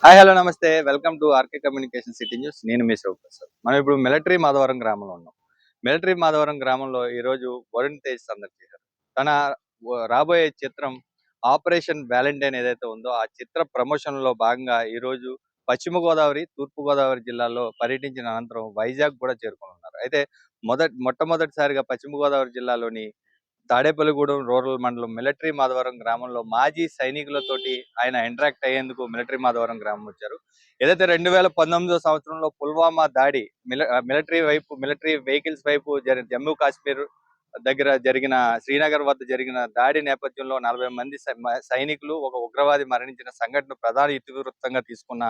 Hi hello నమస్తే welcome to RK communication city news. నేను మీ శివప్రసాద్. మనం ఇప్పుడు మిలిటరీ మాధవరం గ్రామంలో ఉన్నాం. మిలిటరీ మాధవరం గ్రామంలో ఈరోజు వరుణ్ తేజ్ సందర్శించారు. తన రాబోయే చిత్రం ఆపరేషన్ వ్యాలంటైన్ ఏదైతే ఉందో ఆ చిత్ర ప్రమోషన్ లో భాగంగా ఈరోజు పశ్చిమ గోదావరి, తూర్పు గోదావరి జిల్లాల్లో పర్యటించిన అనంతరం వైజాగ్ కూడా చేరుకున్నారు. అయితే మొట్టమొదటిసారిగా పశ్చిమ గోదావరి జిల్లాలోని తాడేపల్లిగూడెం రూరల్ మండలం మిలిటరీ మాధవరం గ్రామంలో మాజీ సైనికులతోటి ఆయన ఇంటరాక్ట్ అయ్యేందుకు మిలిటరీ మాధవరం గ్రామం వచ్చారు. ఏదైతే 2019 సంవత్సరంలో పుల్వామా దాడి మిలిటరీ వెహికల్స్ వైపు జమ్మూ కాశ్మీర్ దగ్గర జరిగిన శ్రీనగర్ వద్ద జరిగిన దాడి నేపథ్యంలో 40 మంది సైనికులు ఒక ఉగ్రవాది మరణించిన సంఘటన ప్రధాన ఇతివృత్తంగా తీసుకున్న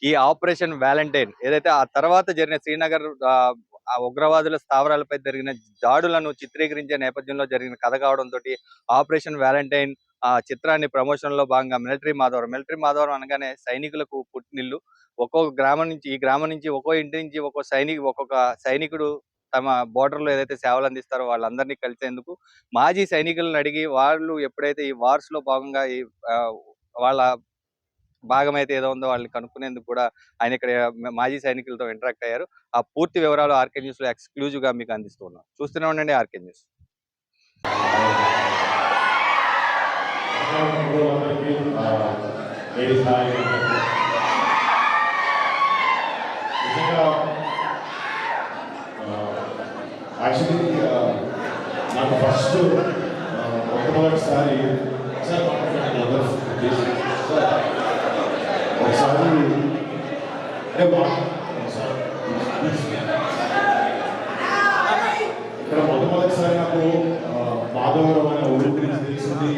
ఈ ఆపరేషన్ వ్యాలంటైన్ ఏదైతే ఆ తర్వాత జరిగిన శ్రీనగర్ ఆ ఉగ్రవాదుల స్థావరాలపై జరిగిన దాడులను చిత్రీకరించే నేపథ్యంలో జరిగిన కథ కావడంతో ఆపరేషన్ వ్యాలంటైన్ ఆ చిత్రాన్ని ప్రమోషన్ లో భాగంగా మిలిటరీ మాధవరం అనగానే సైనికులకు పుట్టినిల్లు. ఒక్కొక్క గ్రామం నుంచి ఈ గ్రామం నుంచి ఒక్కో ఇంటి నుంచి ఒక్కొక్క సైనికుడు తమ బోర్డర్ లో ఏదైతే సేవలు అందిస్తారో వాళ్ళందరినీ కలిసేందుకు మాజీ సైనికులను అడిగి వాళ్ళు ఎప్పుడైతే ఈ వార్స్ లో భాగంగా ఈ వాళ్ళ భాగం అయితే ఏదో ఉందో వాళ్ళని కనుక్కునేందుకు కూడా ఆయన ఇక్కడ మాజీ సైనికులతో ఇంటరాక్ట్ అయ్యారు. ఆ పూర్తి వివరాలు ఆర్కే న్యూస్ లో ఎక్స్క్లూజివ్ గా మీకు అందిస్తూ ఉన్నాం. చూస్తూనే ఉండండి ఆర్కే న్యూస్. యాక్చువల్లీ నాకు ఫస్ట్ మొట్టమొదటిసారి ఒకసారి ఇక్కడ మొట్టమొదటిసారి నాకు మాధవరం అనే ఊరి గురించి తెలిసింది,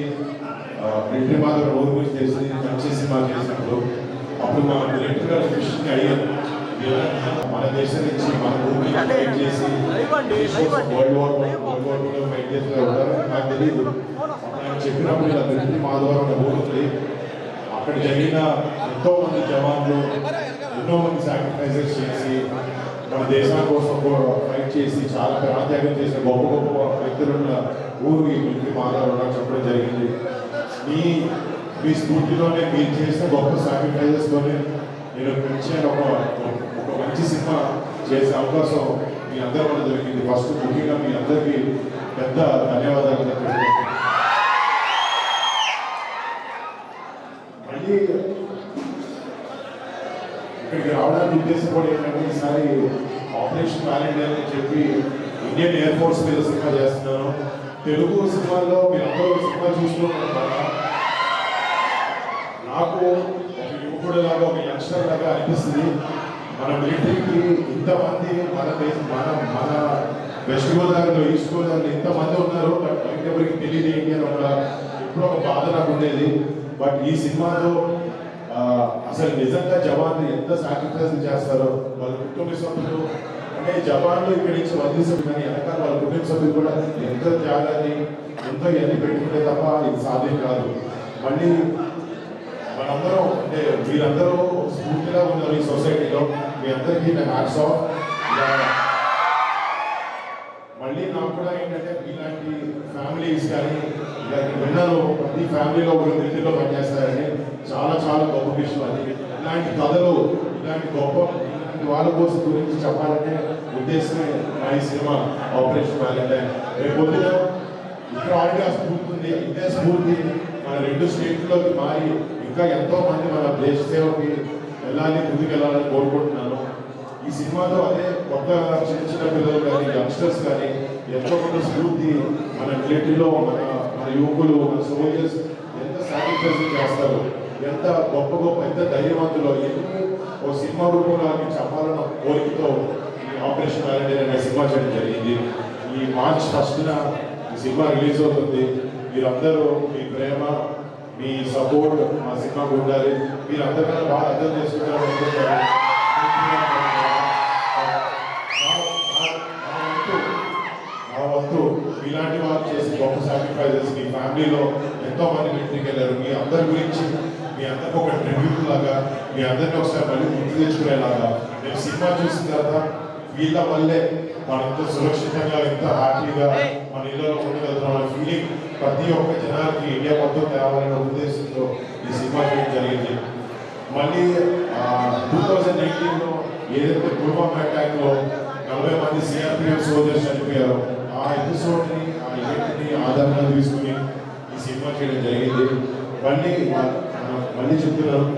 మిలిటరీ మాధవరం ఊరి గురించి తెలిసింది మంచి సినిమా చేసినప్పుడు. అప్పుడు మా డైరెక్టర్ గారు క్వశ్చన్ అడిగారు, మన దేశం నుంచి మన ఊరికి ఫైట్ చేసి వరల్డ్ వార్ ఫైట్ చేసి నాకు తెలియదు. ఆయన చెప్పినప్పుడు ఇలా మిలిటరీ మాధవరం అనే ఊరు ఉంది, అక్కడ జరిగిన ఎంతో మంది జవాన్లు ఎన్నో మంది సాక్రిఫైసెస్ చేసి మన దేశం కోసం ఫైట్ చేసి చాలా ప్రాణత్యాగం చేసిన గొప్ప గొప్ప వ్యక్తులున్న ఊరు ఈ మిలిటరీ మాధవరం చెప్పడం జరిగింది. మీ స్ఫూర్తిలోనే మీరు చేసిన గొప్ప సాక్రిఫైజెస్తోనే నేను పెంచాను ఒక మంచి సినిమా చేసే అవకాశం మీ అందరి వల్ల దొరికింది. ఫస్ట్ ముఖ్యంగా మీ అందరికీ పెద్ద ధన్యవాదాలు. మళ్ళీ ఇక్కడికి రావడానికి ఉద్దేశం కూడా ఏంటంటే ఈసారి ఆపరేషన్ వ్యాలంటైన్ అని చెప్పి ఇండియన్ ఎయిర్ ఫోర్స్ మీద సినిమా చేస్తున్నాను. తెలుగు సినిమాల్లో మీరందరూ సినిమా చూసుకుంటున్నారు కదా, నాకు ఒక యువకుడు లాగా ఒక యంగ్స్టర్ లాగా అనిపిస్తుంది. మన మిలిటరీకి ఇంతమంది మన వెస్ట్ గోదావరిలో ఈస్ట్ గోదావరిలో ఇంతమంది ఉన్నారు, బట్ బయట ఎవరికి తెలియదు ఏంటి అని ఎప్పుడో ఒక బాధ నాకు ఉండేది. బట్ ఈ సినిమాలో అసలు నిజంగా జవాన్లు ఎంత సాక్రిఫైస్ చేస్తారో వాళ్ళ కుటుంబ సభ్యులు, అంటే జవాన్లు ఇక్కడి నుంచి వదిలేసారు కానీ వెనకాల వాళ్ళ కుటుంబ సభ్యులు కూడా ఎంతో త్యాగాన్ని ఎంతో ఇవన్నీ పెట్టుకుంటే తప్ప ఇది సాధ్యం కాదు. మళ్ళీ మనందరం అంటే మీరందరూ స్ఫూర్తిగా ఉన్నారు ఈ సొసైటీలో, మీ అందరికీ నా హ్యాట్స్ ఆఫ్. మళ్ళీ నాకు కూడా ఏంటంటే ఇలాంటి ఫ్యామిలీస్ కానీ ఇలాంటి విన్నలు ప్రతి ఫ్యామిలీలో ఒక మిలిటరీలో పనిచేస్తారని చాలా చాలా గొప్ప విషయం. అది ఇలాంటి కథలు ఇలాంటి వాళ్ళ కోసం గురించి చెప్పాలనే ఉద్దేశమే నా ఈ సినిమా ఆపరేషన్ వ్యాలంటైన్. రేపు పొద్దున ఇక్కడ ఆల్రెడీ ఆ స్ఫూర్తి ఉంది, ఇదే స్ఫూర్తి మన 2 స్టేట్లోకి మారి ఇంకా ఎంతో మంది మన దేశ సేవకి ముందుకు వెళ్ళాలని కోరుకుంటున్నాను. ఈ సినిమాలో అదే కొత్త చిన్న పిల్లలు కానీ యంగ్స్టర్స్ కానీ ఎంతో కొంత స్ఫూర్తి మన మిలిటరీలో మన యువకులు మన సోల్జర్స్ ఎంత సాక్రిఫైస్ చేస్తారు, ఎంత గొప్ప ఎంత ధైర్యవంతులు ఎందుకు ఓ సినిమా రూపంలో చెప్పాలన్న కోరికతో ఈ ఆపరేషన్ వ్యాలంటైన్ అనే సినిమా చేయడం జరిగింది. ఈ మార్చ్ 1న ఈ సినిమా రిలీజ్ అవుతుంది. మీరందరూ మీ ప్రేమ మీ సపోర్ట్ మా సినిమాకు ఉండాలి. మీరు అందరికన్నా బాగా అర్థం చేసుకుంటారు అనుకుంటారు. నా వంతు ఇలాంటి వాళ్ళు చేసి గొప్ప సాక్రిఫైజెస్ మీ ఫ్యామిలీలో ఎంతో మంది మిలిటరీకి వెళ్ళారు. మీ అందరి గురించి మీ అందరికి ఒక ట్రిబ్యూట్ లాగా మీ అందరినీ ఒకసారి మళ్ళీ గుర్తు తెచ్చుకునేలాగా నేను సినిమా చూసిన తర్వాత వీళ్ళ వల్లే మనం ఇంత సురక్షితంగా ఇంత హ్యాపీగా మన ఇళ్ళలో ఉండగలుగుతున్నాం అనే ఫీలింగ్ ప్రతి ఒక్క జనానికి ఇండియా మొత్తం తేవాలనే ఉద్దేశంతో ఈ సినిమా చేయడం జరిగింది. మళ్ళీ 2018లో ఏదైతే పుల్వామా అటాక్లో 40 మంది సిఆర్పిఎఫ్ సోల్జర్స్ చనిపోయారో ఆ ఎపిసోడ్ని ఆ ఈవెంట్ని ఆధారంగా తీసుకుని ఈ సినిమా చేయడం జరిగింది. మళ్ళీ చెప్తున్నాను,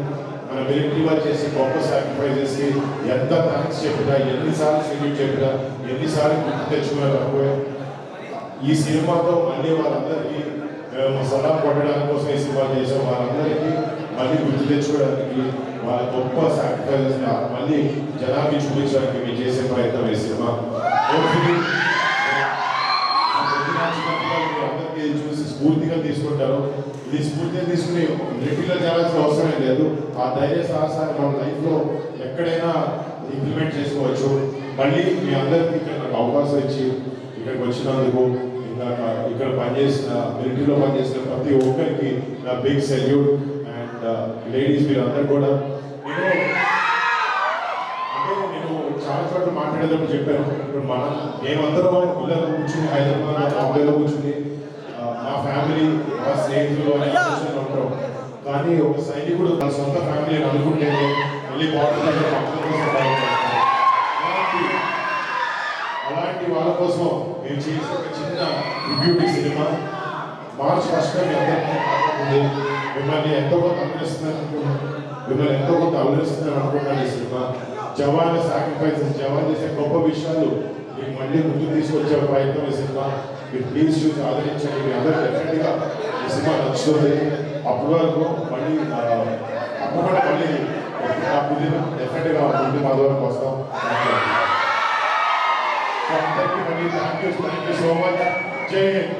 మన మిలిటరీ వాళ్ళు చేసే గొప్ప సాక్రిఫైజెస్కి ఎంత థ్యాంక్స్ చెప్పినా, ఎన్నిసార్లు సెల్యూట్ చెప్పినా, ఎన్నిసార్లు గుర్తు తెచ్చుకున్నా తక్కువే. ఈ సినిమాతో మళ్ళీ వాళ్ళందరికీ సలాం కొట్టడానికి కోసం ఈ సినిమా చేసాం. వాళ్ళందరికీ మళ్ళీ గుర్తు తెచ్చుకోవడానికి, వాళ్ళ గొప్ప సాక్రిఫైజెస్ మళ్ళీ జనాభి చూపించడానికి మేము చేసే ప్రయత్నం ఈ సినిమా. అందరికీ చూసి స్ఫూర్తిగా తీసుకుంటారు. ఇది స్ఫూర్తిగా తీసుకుని రెగ్యులర్ చేయాల్సిన అవసరం లేదు. ఆ ధైర్య సాహసాన్ని మన లైఫ్లో ఎక్కడైనా ఇంప్లిమెంట్ చేసుకోవచ్చు. మళ్ళీ మీ అందరికీ ఇక్కడ నాకు అవకాశం ఇచ్చి ఇక్కడికి వచ్చినందుకు, ఇక్కడ పనిచేసిన మిలిటరీలో పనిచేసిన ప్రతి ఒక్కరికి నా బిగ్ సెల్యూట్. అండ్ లేడీస్ మీరు అందరు కూడా, నేను చాలా చోట్ల మాట్లాడేటప్పుడు చెప్పాను, ఇప్పుడు మేమందరం ఇళ్ళలో కూర్చుని హైదరాబాద్ బాంబేలో కూర్చుని మా ఫ్యామిలీ మా స్నేహితులు ఉంటాం. కానీ ఒక సైనికుడు తన సొంత ఫ్యామిలీని అనుకుంటేనే మళ్ళీ బాగుంటుంది. అలాంటి వాళ్ళ కోసం మేము చేసే ఒక చిన్న బ్యూటీ సినిమా మార్చ్ 1 మీ అందరికీ మిమ్మల్ని ఎంతో కొంత అభినందిస్తున్నారు అనుకుంటున్నాను. ఈ సినిమా జవాన్ సాక్రిఫైసెస్, జవాన్ చేసే గొప్ప విషయాలు మీకు మళ్ళీ ముందుకు తీసుకొచ్చే ప్రయత్నం ఈ సినిమా. మీరు ప్లీజ్ చూసి ఆదరించండి. మీ అందరూ డెఫినెట్గా ఈ సినిమా నచ్చుతుంది. అప్పటి వరకు మళ్ళీ తప్పకుండా మళ్ళీ డెఫినెట్గా ముందు మా వరకు వస్తాం. అందరికీ మళ్ళీ థ్యాంక్ యూ సో మచ్. జై హింద్.